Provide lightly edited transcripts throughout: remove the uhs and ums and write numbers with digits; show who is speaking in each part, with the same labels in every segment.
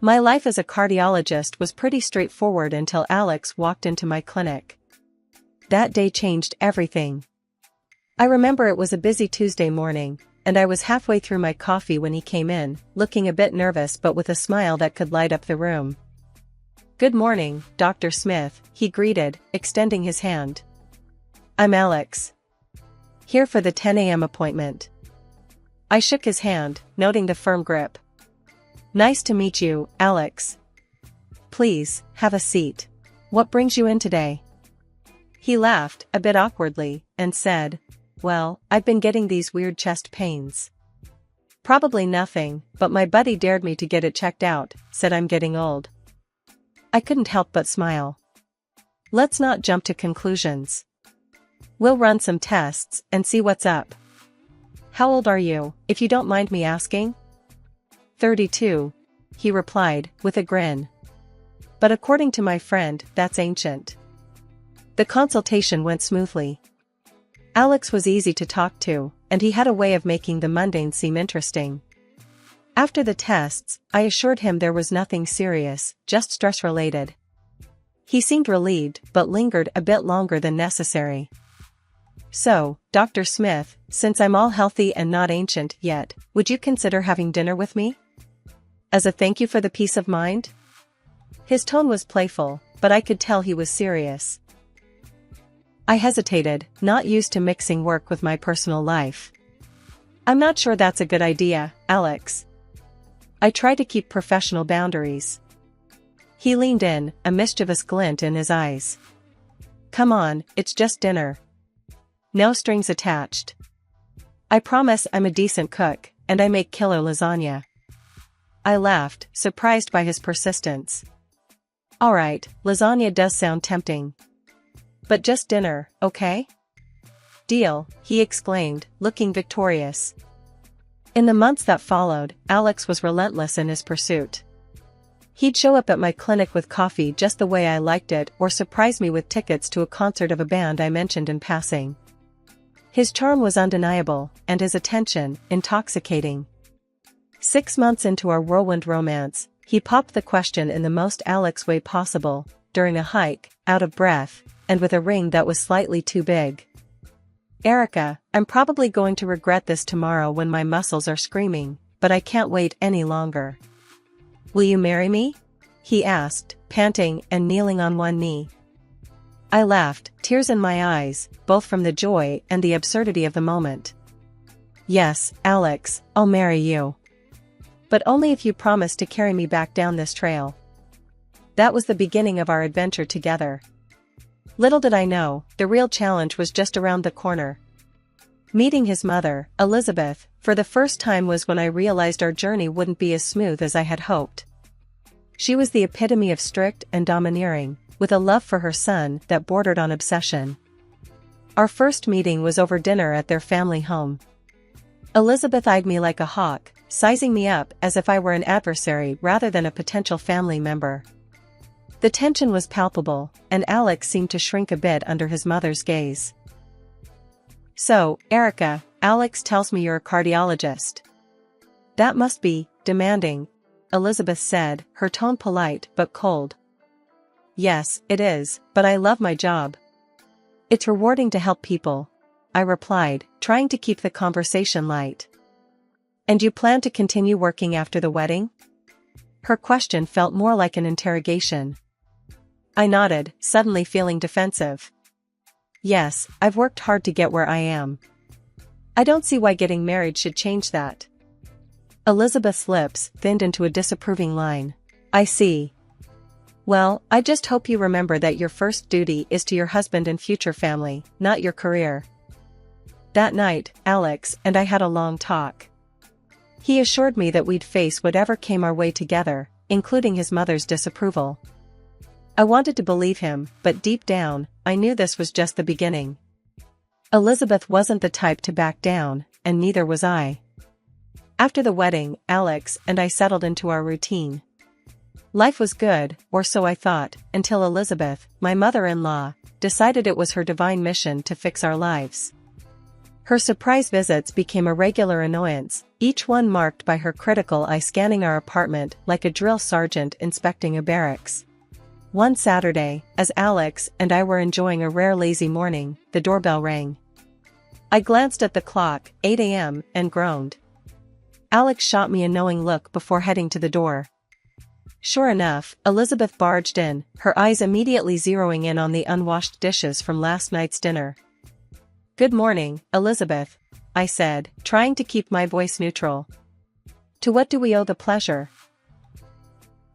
Speaker 1: My life as a cardiologist was pretty straightforward until Alex walked into my clinic. That day changed everything. I remember it was a busy Tuesday morning, and I was halfway through my coffee when he came in, looking a bit nervous but with a smile that could light up the room. "Good morning, Dr. Smith," he greeted, extending his hand. "I'm Alex. Here for the 10 a.m. appointment." I shook his hand, noting the firm grip. "Nice to meet you, Alex. Please, have a seat. What brings you in today?" He laughed, a bit awkwardly, and said, "Well, I've been getting these weird chest pains." "Probably nothing, but my buddy dared me to get it checked out," said I'm getting old. I couldn't help but smile. "Let's not jump to conclusions. We'll run some tests and see what's up. How old are you, if you don't mind me asking?" 32, he replied, with a grin. "But according to my friend, that's ancient." The consultation went smoothly. Alex was easy to talk to, and he had a way of making the mundane seem interesting. After the tests, I assured him there was nothing serious, just stress-related. He seemed relieved but lingered a bit longer than necessary. "So, Dr. Smith, since I'm all healthy and not ancient yet, would you consider having dinner with me? As a thank you for the peace of mind?" His tone was playful, but I could tell he was serious. I hesitated, not used to mixing work with my personal life. "I'm not sure that's a good idea, Alex. I try to keep professional boundaries." He leaned in, a mischievous glint in his eyes. "Come on, it's just dinner. No strings attached. I promise I'm a decent cook, and I make killer lasagna." I laughed, surprised by his persistence. "Alright, lasagna does sound tempting. But just dinner, okay?" "Deal," he exclaimed, looking victorious. In the months that followed, Alex was relentless in his pursuit. He'd show up at my clinic with coffee just the way I liked it or surprise me with tickets to a concert of a band I mentioned in passing. His charm was undeniable, and his attention, intoxicating. 6 months into our whirlwind romance, he popped the question in the most Alex way possible, during a hike, out of breath, and with a ring that was slightly too big. "Erica, I'm probably going to regret this tomorrow when my muscles are screaming, but I can't wait any longer. Will you marry me?" he asked, panting and kneeling on one knee. I laughed, tears in my eyes, both from the joy and the absurdity of the moment. "Yes, Alex, I'll marry you. But only if you promise to carry me back down this trail." That was the beginning of our adventure together. Little did I know, the real challenge was just around the corner. Meeting his mother, Elizabeth, for the first time was when I realized our journey wouldn't be as smooth as I had hoped. She was the epitome of strict and domineering, with a love for her son that bordered on obsession. Our first meeting was over dinner at their family home. Elizabeth eyed me like a hawk, sizing me up as if I were an adversary rather than a potential family member. The tension was palpable, and Alex seemed to shrink a bit under his mother's gaze. "So, Erica, Alex tells me you're a cardiologist. That must be demanding," Elizabeth said, her tone polite but cold. "Yes, it is, but I love my job. It's rewarding to help people," I replied, trying to keep the conversation light. "And you plan to continue working after the wedding?" Her question felt more like an interrogation. I nodded, suddenly feeling defensive. "Yes, I've worked hard to get where I am. I don't see why getting married should change that." Elizabeth's lips thinned into a disapproving line. "I see. Well, I just hope you remember that your first duty is to your husband and future family, not your career." That night, Alex and I had a long talk. He assured me that we'd face whatever came our way together, including his mother's disapproval. I wanted to believe him, but deep down, I knew this was just the beginning. Elizabeth wasn't the type to back down, and neither was I. After the wedding, Alex and I settled into our routine. Life was good, or so I thought, until Elizabeth, my mother-in-law, decided it was her divine mission to fix our lives. Her surprise visits became a regular annoyance, each one marked by her critical eye scanning our apartment like a drill sergeant inspecting a barracks. One Saturday, as Alex and I were enjoying a rare lazy morning, the doorbell rang. I glanced at the clock, 8 a.m., and groaned. Alex shot me a knowing look before heading to the door. Sure enough, Elizabeth barged in, her eyes immediately zeroing in on the unwashed dishes from last night's dinner. "Good morning, Elizabeth," I said, trying to keep my voice neutral. "To what do we owe the pleasure?"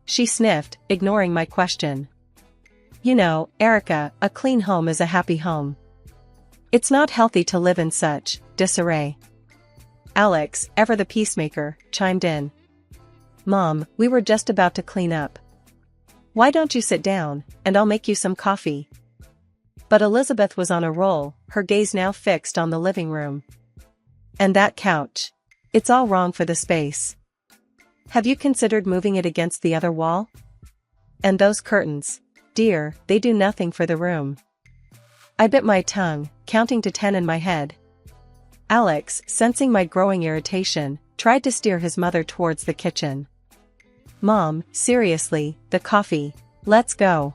Speaker 1: She sniffed, ignoring my question. "You know, Erica, a clean home is a happy home. It's not healthy to live in such disarray." Alex, ever the peacemaker, chimed in. "Mom, we were just about to clean up. Why don't you sit down, and I'll make you some coffee?" But Elizabeth was on a roll, her gaze now fixed on the living room. "And that couch. It's all wrong for the space. Have you considered moving it against the other wall? And those curtains. Dear, they do nothing for the room." I bit my tongue, counting to 10 in my head. Alex, sensing my growing irritation, tried to steer his mother towards the kitchen. "Mom, seriously, the coffee. Let's go."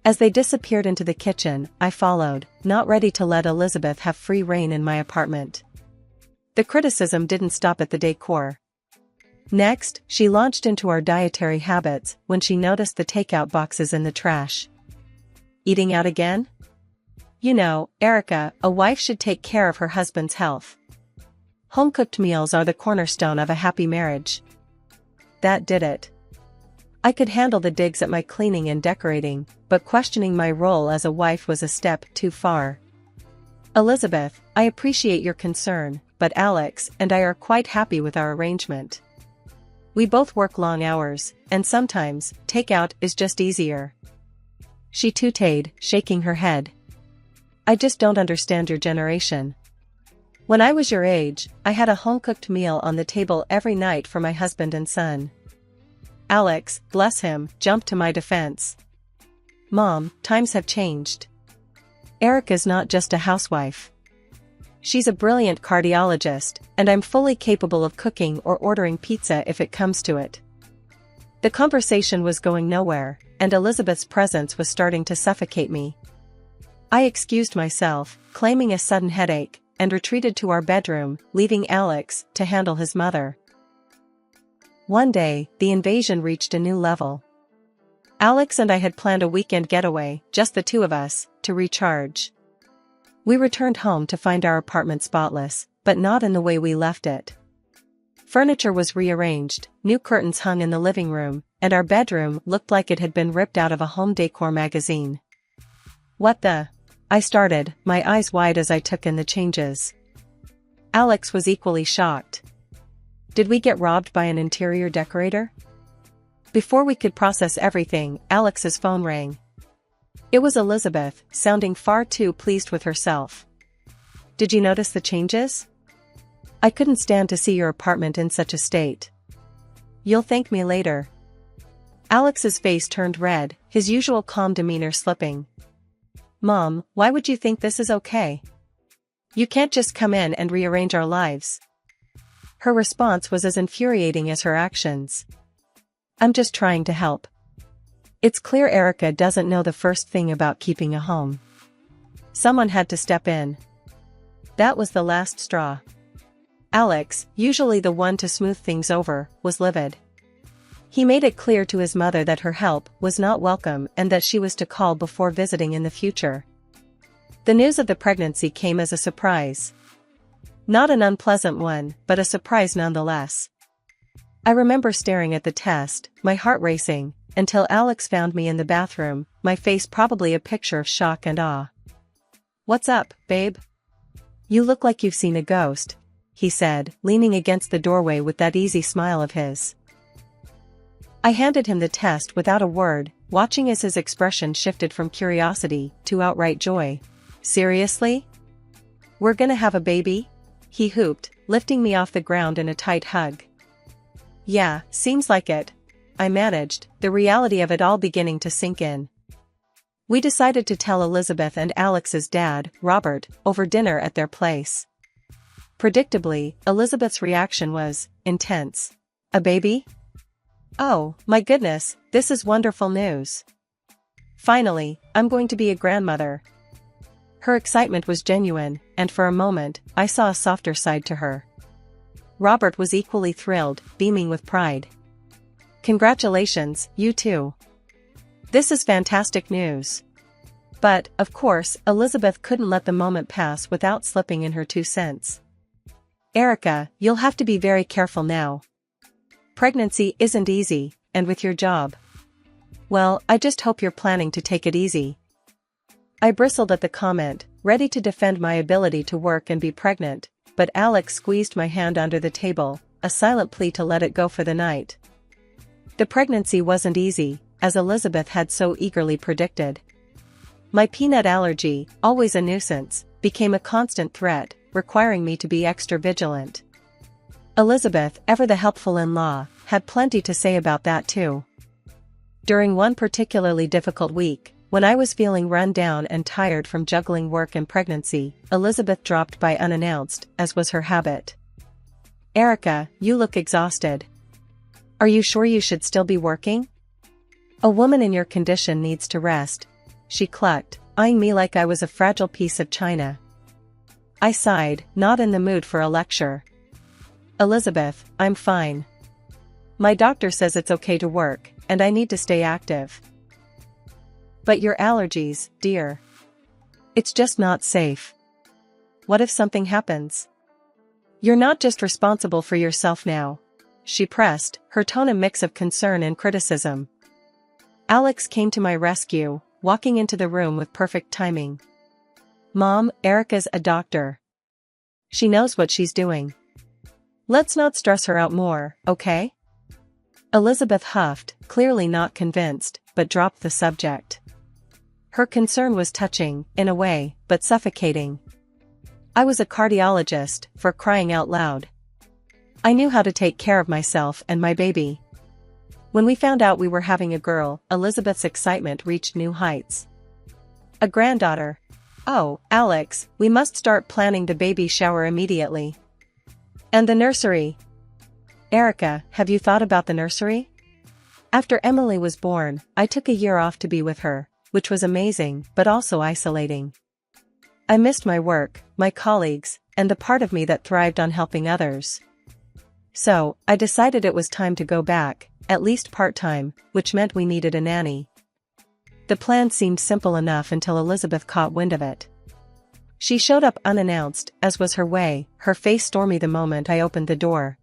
Speaker 1: As they disappeared into the kitchen, I followed, not ready to let Elizabeth have free rein in my apartment. The criticism didn't stop at the decor. Next, she launched into our dietary habits when she noticed the takeout boxes in the trash. "Eating out again? You know, Erica, a wife should take care of her husband's health. Home-cooked meals are the cornerstone of a happy marriage." That did it. I could handle the digs at my cleaning and decorating, but questioning my role as a wife was a step too far. "Elizabeth, I appreciate your concern, but Alex and I are quite happy with our arrangement. We both work long hours, and sometimes, takeout is just easier." She tooted, shaking her head. "I just don't understand your generation. When I was your age, I had a home-cooked meal on the table every night for my husband and son." Alex, bless him, jumped to my defense. "Mom, times have changed. Erica's not just a housewife. She's a brilliant cardiologist, and I'm fully capable of cooking or ordering pizza if it comes to it." The conversation was going nowhere, and Elizabeth's presence was starting to suffocate me. I excused myself, claiming a sudden headache, and retreated to our bedroom, leaving Alex to handle his mother. One day, the invasion reached a new level. Alex and I had planned a weekend getaway, just the two of us, to recharge. We returned home to find our apartment spotless, but not in the way we left it. Furniture was rearranged, new curtains hung in the living room, and our bedroom looked like it had been ripped out of a home decor magazine. "What the?" I started, my eyes wide as I took in the changes. Alex was equally shocked. Did we get robbed by an interior decorator? Before we could process everything, Alex's phone rang. It was Elizabeth, sounding far too pleased with herself. "Did you notice the changes? I couldn't stand to see your apartment in such a state. You'll thank me later." Alex's face turned red, his usual calm demeanor slipping. "Mom, why would you think this is okay? You can't just come in and rearrange our lives." Her response was as infuriating as her actions. "I'm just trying to help. It's clear Erica doesn't know the first thing about keeping a home. Someone had to step in." That was the last straw. Alex, usually the one to smooth things over, was livid. He made it clear to his mother that her help was not welcome and that she was to call before visiting in the future. The news of the pregnancy came as a surprise. Not an unpleasant one, but a surprise nonetheless. I remember staring at the test, my heart racing, until Alex found me in the bathroom, my face probably a picture of shock and awe. "What's up, babe? You look like you've seen a ghost," he said, leaning against the doorway with that easy smile of his. I handed him the test without a word, watching as his expression shifted from curiosity to outright joy. "Seriously? We're gonna have a baby?" he whooped, lifting me off the ground in a tight hug. "Yeah, seems like it," I managed, the reality of it all beginning to sink in. We decided to tell Elizabeth and Alex's dad, Robert, over dinner at their place. Predictably, Elizabeth's reaction was intense. A baby? Oh, my goodness, this is wonderful news. Finally, I'm going to be a grandmother. Her excitement was genuine, and for a moment, I saw a softer side to her. Robert was equally thrilled, beaming with pride. Congratulations, you too. This is fantastic news. But, of course, Elizabeth couldn't let the moment pass without slipping in her 2 cents. Erica, you'll have to be very careful now. Pregnancy isn't easy, and with your job. Well, I just hope you're planning to take it easy. I bristled at the comment, ready to defend my ability to work and be pregnant, but Alex squeezed my hand under the table, a silent plea to let it go for the night. The pregnancy wasn't easy, as Elizabeth had so eagerly predicted. My peanut allergy, always a nuisance, became a constant threat, requiring me to be extra vigilant. Elizabeth, ever the helpful in-law, had plenty to say about that too. During one particularly difficult week, when I was feeling run down and tired from juggling work and pregnancy, Elizabeth dropped by unannounced, as was her habit. Erica, you look exhausted. Are you sure you should still be working? A woman in your condition needs to rest, she clucked, eyeing me like I was a fragile piece of china. I sighed, not in the mood for a lecture. Elizabeth, I'm fine. My doctor says it's okay to work, and I need to stay active. But your allergies, dear. It's just not safe. What if something happens? You're not just responsible for yourself now, she pressed, her tone a mix of concern and criticism. Alex came to my rescue, walking into the room with perfect timing. Mom, Erica's a doctor. She knows what she's doing. Let's not stress her out more, okay? Elizabeth huffed, clearly not convinced, but dropped the subject. Her concern was touching, in a way, but suffocating. I was a cardiologist, for crying out loud. I knew how to take care of myself and my baby. When we found out we were having a girl, Elizabeth's excitement reached new heights. A granddaughter. Oh, Alex, we must start planning the baby shower immediately. And the nursery. Erica, have you thought about the nursery? After Emily was born, I took a year off to be with her, which was amazing, but also isolating. I missed my work, my colleagues, and the part of me that thrived on helping others. So, I decided it was time to go back, at least part-time, which meant we needed a nanny. The plan seemed simple enough until Elizabeth caught wind of it. She showed up unannounced, as was her way, her face stormy the moment I opened the door.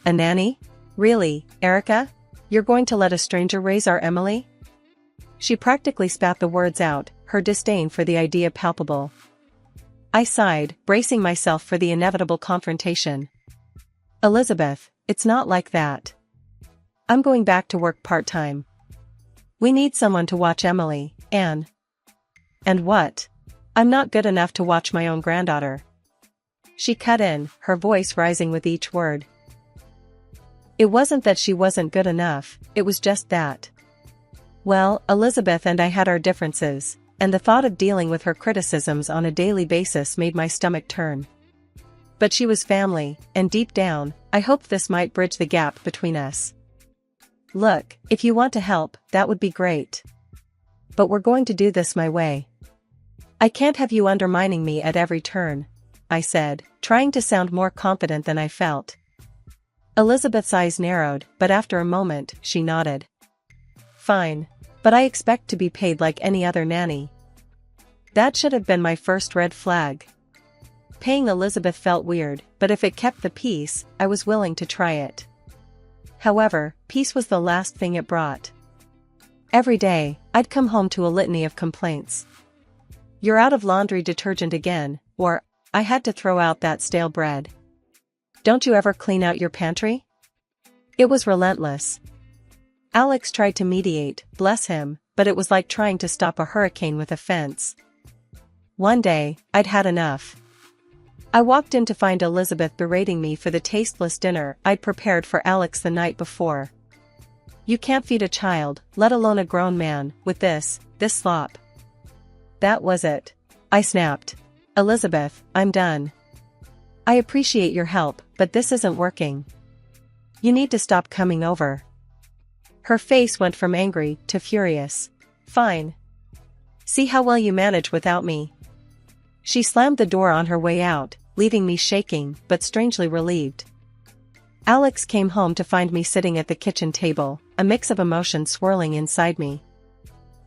Speaker 1: A nanny? Really, Erica? You're going to let a stranger raise our Emily? She practically spat the words out, her disdain for the idea palpable. I sighed, bracing myself for the inevitable confrontation. Elizabeth, it's not like that. I'm going back to work part-time. We need someone to watch Emily, Anne. And what? I'm not good enough to watch my own granddaughter. She cut in, her voice rising with each word. It wasn't that she wasn't good enough, it was just that. Well, Elizabeth and I had our differences, and the thought of dealing with her criticisms on a daily basis made my stomach turn. But she was family, and deep down, I hoped this might bridge the gap between us. Look, if you want to help, that would be great. But we're going to do this my way. I can't have you undermining me at every turn, I said, trying to sound more confident than I felt. Elizabeth's eyes narrowed, but after a moment, she nodded. Fine. But I expect to be paid like any other nanny. That should have been my first red flag. Paying Elizabeth felt weird, but if it kept the peace, I was willing to try it. However, peace was the last thing it brought. Every day, I'd come home to a litany of complaints. You're out of laundry detergent again, or, I had to throw out that stale bread. Don't you ever clean out your pantry? It was relentless. Alex tried to mediate, bless him, but it was like trying to stop a hurricane with a fence. One day, I'd had enough. I walked in to find Elizabeth berating me for the tasteless dinner I'd prepared for Alex the night before. You can't feed a child, let alone a grown man, with this slop. That was it. I snapped. Elizabeth, I'm done. I appreciate your help, but this isn't working. You need to stop coming over. Her face went from angry to furious. Fine. See how well you manage without me. She slammed the door on her way out, leaving me shaking but strangely relieved. Alex came home to find me sitting at the kitchen table, a mix of emotions swirling inside me.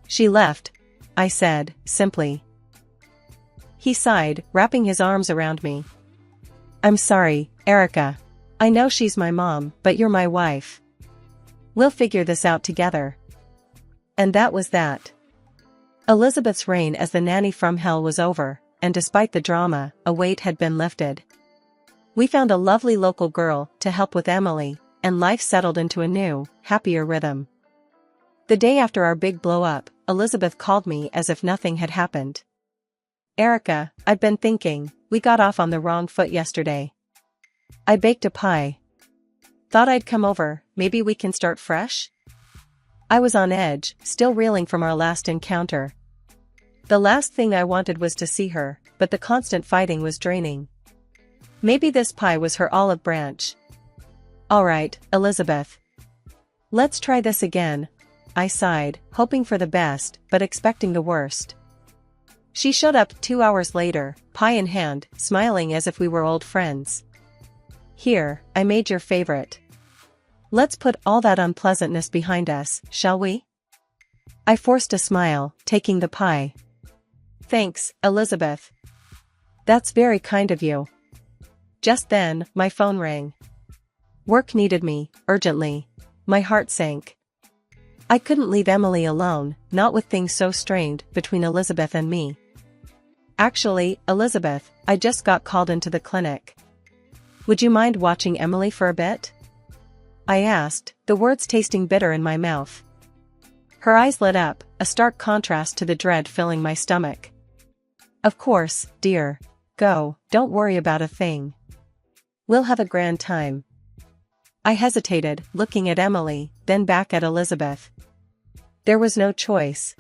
Speaker 1: She left, I said, simply. He sighed, wrapping his arms around me. I'm sorry, Erica. I know she's my mom, but you're my wife. We'll figure this out together. And that was that. Elizabeth's reign as the nanny from hell was over, and despite the drama, a weight had been lifted. We found a lovely local girl to help with Emily, and life settled into a new, happier rhythm. The day after our big blow-up, Elizabeth called me as if nothing had happened. Erica, I've been thinking, we got off on the wrong foot yesterday. I baked a pie. Thought I'd come over, maybe we can start fresh? I was on edge, still reeling from our last encounter. The last thing I wanted was to see her, but the constant fighting was draining. Maybe this pie was her olive branch. Alright, Elizabeth. Let's try this again. I sighed, hoping for the best, but expecting the worst. She showed up 2 hours later, pie in hand, smiling as if we were old friends. Here, I made your favorite. Let's put all that unpleasantness behind us, shall we? I forced a smile, taking the pie. Thanks, Elizabeth. That's very kind of you. Just then, my phone rang. Work needed me, urgently. My heart sank. I couldn't leave Emily alone, not with things so strained between Elizabeth and me. Actually, Elizabeth, I just got called into the clinic. Would you mind watching Emily for a bit? I asked, the words tasting bitter in my mouth. Her eyes lit up, a stark contrast to the dread filling my stomach. Of course, dear. Go, don't worry about a thing. We'll have a grand time. I hesitated, looking at Emily, then back at Elizabeth. There was no choice.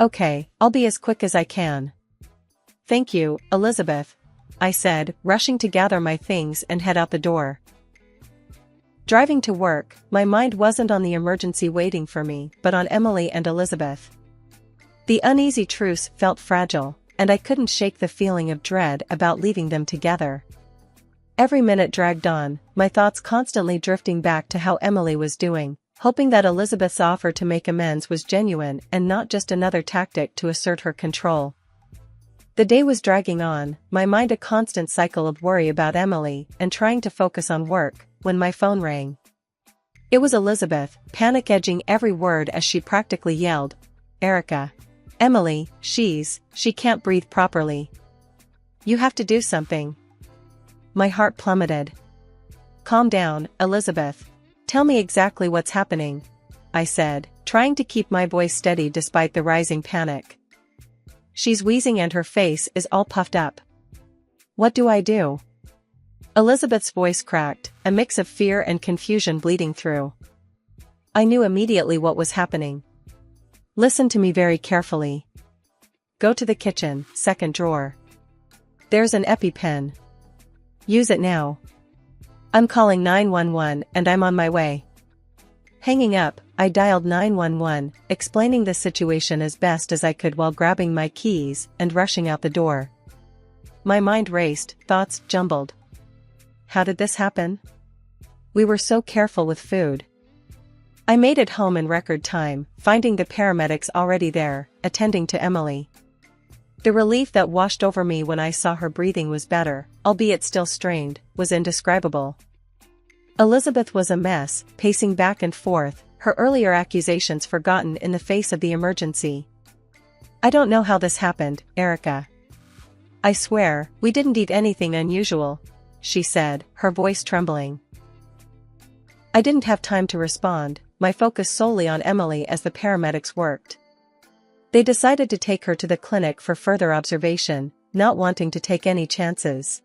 Speaker 1: Okay, I'll be as quick as I can. Thank you, Elizabeth, I said, rushing to gather my things and head out the door. Driving to work, my mind wasn't on the emergency waiting for me, but on Emily and Elizabeth. The uneasy truce felt fragile, and I couldn't shake the feeling of dread about leaving them together. Every minute dragged on, my thoughts constantly drifting back to how Emily was doing, hoping that Elizabeth's offer to make amends was genuine and not just another tactic to assert her control. The day was dragging on, my mind a constant cycle of worry about Emily and trying to focus on work, when my phone rang. It was Elizabeth, panic-edging every word as she practically yelled, Erica. Emily, she can't breathe properly. You have to do something. My heart plummeted. Calm down, Elizabeth. Tell me exactly what's happening, I said, trying to keep my voice steady despite the rising panic. She's wheezing and her face is all puffed up. What do I do? Elizabeth's voice cracked, a mix of fear and confusion bleeding through. I knew immediately what was happening. Listen to me very carefully. Go to the kitchen, second drawer. There's an EpiPen. Use it now. I'm calling 911 and I'm on my way. Hanging up, I dialed 911, explaining the situation as best as I could while grabbing my keys and rushing out the door. My mind raced, thoughts jumbled. How did this happen? We were so careful with food. I made it home in record time, finding the paramedics already there, attending to Emily. The relief that washed over me when I saw her breathing was better, albeit still strained, was indescribable. Elizabeth was a mess, pacing back and forth, her earlier accusations forgotten in the face of the emergency. I don't know how this happened, Erica. I swear, we didn't eat anything unusual, she said, her voice trembling. I didn't have time to respond, my focus solely on Emily as the paramedics worked. They decided to take her to the clinic for further observation, not wanting to take any chances.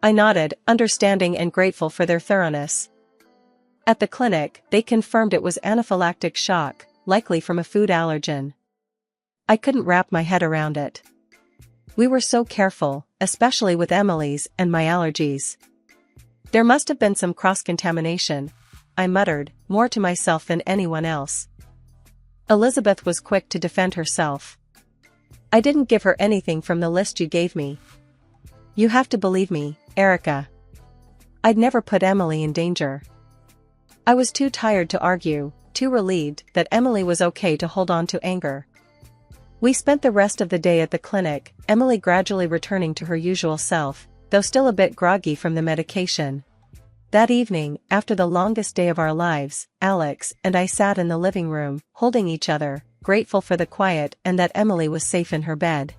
Speaker 1: I nodded, understanding and grateful for their thoroughness. At the clinic, they confirmed it was anaphylactic shock, likely from a food allergen. I couldn't wrap my head around it. We were so careful, especially with Emily's and my allergies. There must have been some cross-contamination, I muttered, more to myself than anyone else. Elizabeth was quick to defend herself. I didn't give her anything from the list you gave me. You have to believe me, Erica. I'd never put Emily in danger. I was too tired to argue, too relieved that Emily was okay to hold on to anger. We spent the rest of the day at the clinic, Emily gradually returning to her usual self, though still a bit groggy from the medication. That evening, after the longest day of our lives, Alex and I sat in the living room, holding each other, grateful for the quiet and that Emily was safe in her bed.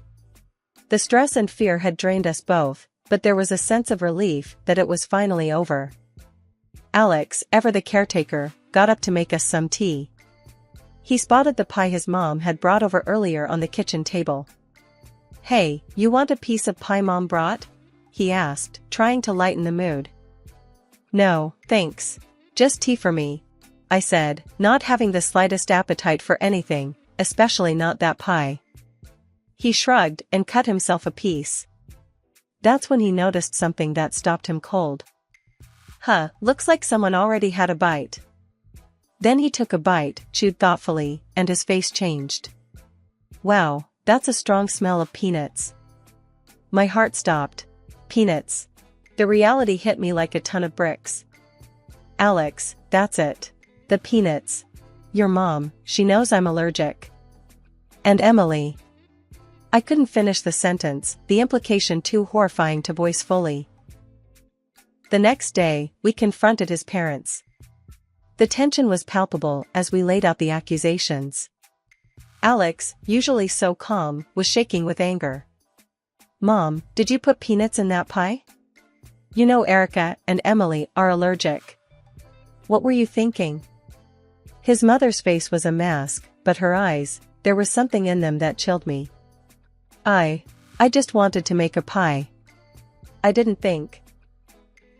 Speaker 1: The stress and fear had drained us both, but there was a sense of relief that it was finally over. Alex, ever the caretaker, got up to make us some tea. He spotted the pie his mom had brought over earlier on the kitchen table. "Hey, you want a piece of pie Mom brought?" he asked, trying to lighten the mood. "No, thanks. Just tea for me," I said, not having the slightest appetite for anything, especially not that pie. He shrugged and cut himself a piece. That's when he noticed something that stopped him cold. "Huh, looks like someone already had a bite." Then he took a bite, chewed thoughtfully, and his face changed. "Wow, that's a strong smell of peanuts." My heart stopped. Peanuts. The reality hit me like a ton of bricks. "Alex, that's it. The peanuts. Your mom, she knows I'm allergic. And Emily." I couldn't finish the sentence, the implication too horrifying to voice fully. The next day, we confronted his parents. The tension was palpable as we laid out the accusations. Alex, usually so calm, was shaking with anger. "Mom, did you put peanuts in that pie? You know Erica and Emily are allergic. What were you thinking?" His mother's face was a mask, but her eyes, there was something in them that chilled me. I just wanted to make a pie. I didn't think.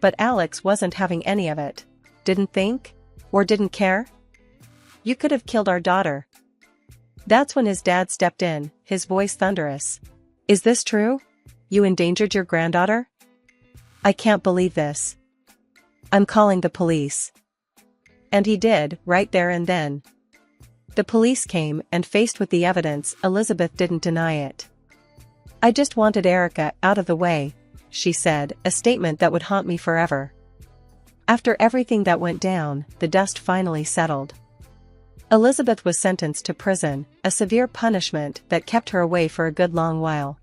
Speaker 1: But Alex wasn't having any of it. Didn't think? Or didn't care? "You could have killed our daughter." That's when his dad stepped in, his voice thunderous. "Is this true? You endangered your granddaughter? I can't believe this. I'm calling the police." And he did, right there and then. The police came, and faced with the evidence, Elizabeth didn't deny it. "I just wanted Erica out of the way," she said, a statement that would haunt me forever. After everything that went down, the dust finally settled. Elizabeth was sentenced to prison, a severe punishment that kept her away for a good long while.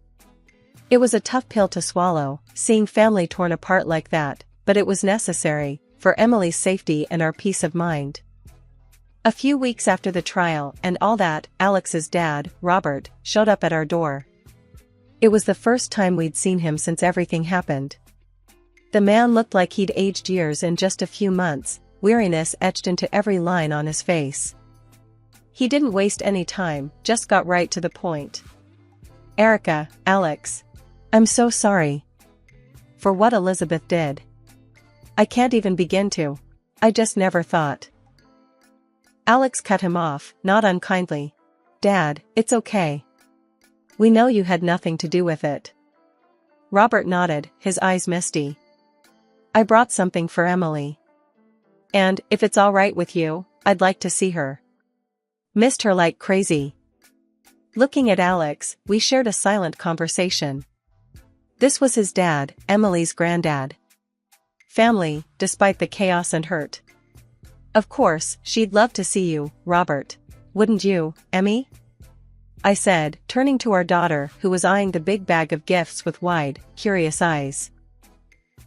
Speaker 1: It was a tough pill to swallow, seeing family torn apart like that, but it was necessary, for Emily's safety and our peace of mind. A few weeks after the trial and all that, Alex's dad, Robert, showed up at our door. It was the first time we'd seen him since everything happened. The man looked like he'd aged years in just a few months, weariness etched into every line on his face. He didn't waste any time, just got right to the point. "Erica, Alex. I'm so sorry. For what Elizabeth did. I can't even begin to. I just never thought." Alex cut him off, not unkindly. "Dad, it's okay. We know you had nothing to do with it." Robert nodded, his eyes misty. "I brought something for Emily. And, if it's all right with you, I'd like to see her. Missed her like crazy." Looking at Alex, we shared a silent conversation. This was his dad, Emily's granddad. Family, despite the chaos and hurt. "Of course, she'd love to see you, Robert. Wouldn't you, Emmy?" I said, turning to our daughter who was eyeing the big bag of gifts with wide, curious eyes.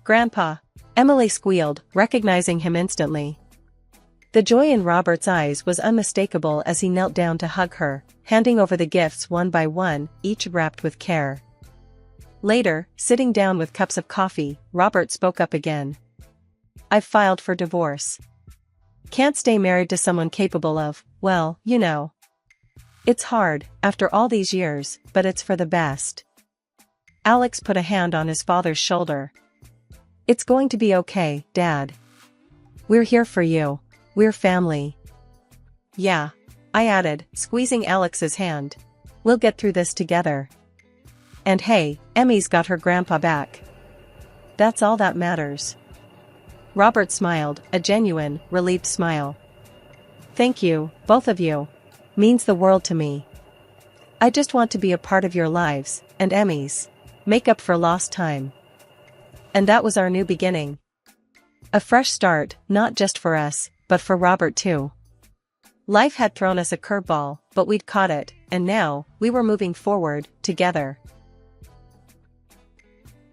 Speaker 1: "Grandpa," Emily squealed, recognizing him instantly. The joy in Robert's eyes was unmistakable as he knelt down to hug her, handing over the gifts one by one, each wrapped with care. Later, sitting down with cups of coffee, Robert spoke up again. "I've filed for divorce. Can't stay married to someone capable of, well, you know. It's hard, after all these years, but it's for the best." Alex put a hand on his father's shoulder. "It's going to be okay, Dad. We're here for you. We're family." "Yeah," I added, squeezing Alex's hand. "We'll get through this together." And hey, Emmy's got her grandpa back. That's all that matters. Robert smiled, a genuine, relieved smile. Thank you, both of you. Means the world to me. I just want to be a part of your lives, and Emmy's. Make up for lost time. And that was our new beginning. A fresh start, not just for us, but for Robert too. Life had thrown us a curveball, but we'd caught it, and now, we were moving forward, together.